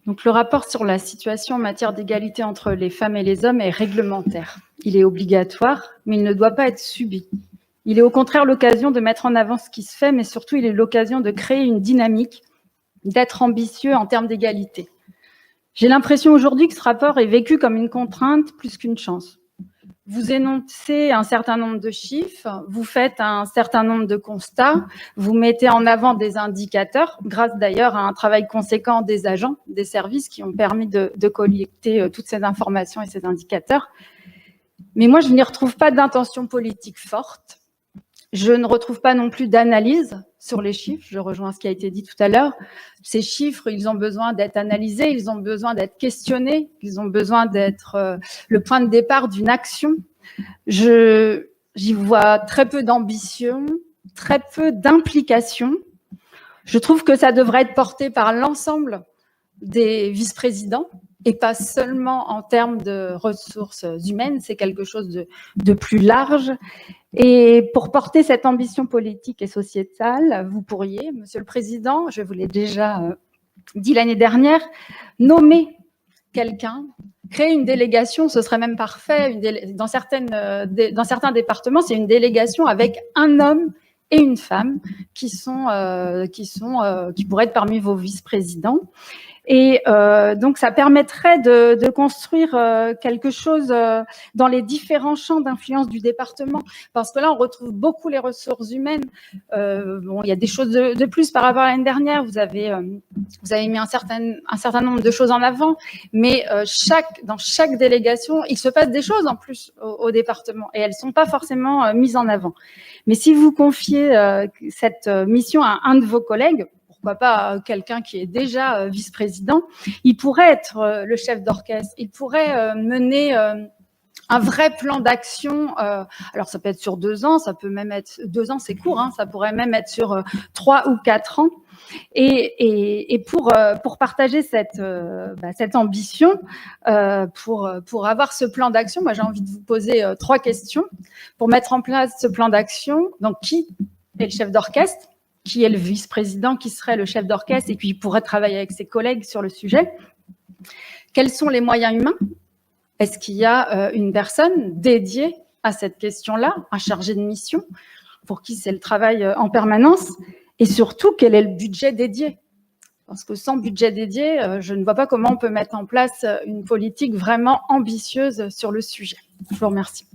Donc, le rapport sur la situation en matière d'égalité entre les femmes et les hommes est réglementaire. Il est obligatoire, mais il ne doit pas être subi. Il est au contraire l'occasion de mettre en avant ce qui se fait, mais surtout, il est l'occasion de créer une dynamique, d'être ambitieux en termes d'égalité. J'ai l'impression aujourd'hui que ce rapport est vécu comme une contrainte plus qu'une chance. Vous énoncez un certain nombre de chiffres, vous faites un certain nombre de constats, vous mettez en avant des indicateurs, grâce d'ailleurs à un travail conséquent des agents, des services qui ont permis de collecter toutes ces informations et ces indicateurs. Mais moi, je n'y retrouve pas d'intention politique forte. Je ne retrouve pas non plus d'analyse sur les chiffres. Je rejoins ce qui a été dit tout à l'heure. Ces chiffres, ils ont besoin d'être analysés, ils ont besoin d'être questionnés, ils ont besoin d'être le point de départ d'une action. J'y vois très peu d'ambition, très peu d'implication. Je trouve que ça devrait être porté par l'ensemble des vice-présidents et pas seulement en termes de ressources humaines. C'est quelque chose de plus large. Et pour porter cette ambition politique et sociétale, vous pourriez, Monsieur le Président, je vous l'ai déjà dit l'année dernière, nommer quelqu'un, créer une délégation, ce serait même parfait. Dans certains départements, c'est une délégation avec un homme et une femme qui pourraient être parmi vos vice-présidents. Et donc, ça permettrait de construire quelque chose dans les différents champs d'influence du département. Parce que là, on retrouve beaucoup les ressources humaines. Bon, il y a des choses de plus par rapport à l'année dernière. Vous avez mis un certain nombre de choses en avant. Mais dans chaque délégation, il se passe des choses en plus au département. Et elles ne sont pas forcément mises en avant. Mais si vous confiez cette mission à un de vos collègues, pourquoi pas quelqu'un qui est déjà vice-président, il pourrait être le chef d'orchestre, il pourrait mener un vrai plan d'action. Alors ça peut être sur 2 ans, ça peut même être 2 ans, c'est court, hein, ça pourrait même être sur 3 ou 4 ans. Et pour partager cette ambition, pour avoir ce plan d'action, moi j'ai envie de vous poser 3 questions pour mettre en place ce plan d'action. Donc qui est le chef d'orchestre? Qui est le vice-président, qui serait le chef d'orchestre et qui pourrait travailler avec ses collègues sur le sujet? Quels sont les moyens humains? Est-ce qu'il y a une personne dédiée à cette question-là, un chargé de mission, pour qui c'est le travail en permanence? Et surtout, quel est le budget dédié? Parce que sans budget dédié, je ne vois pas comment on peut mettre en place une politique vraiment ambitieuse sur le sujet. Je vous remercie.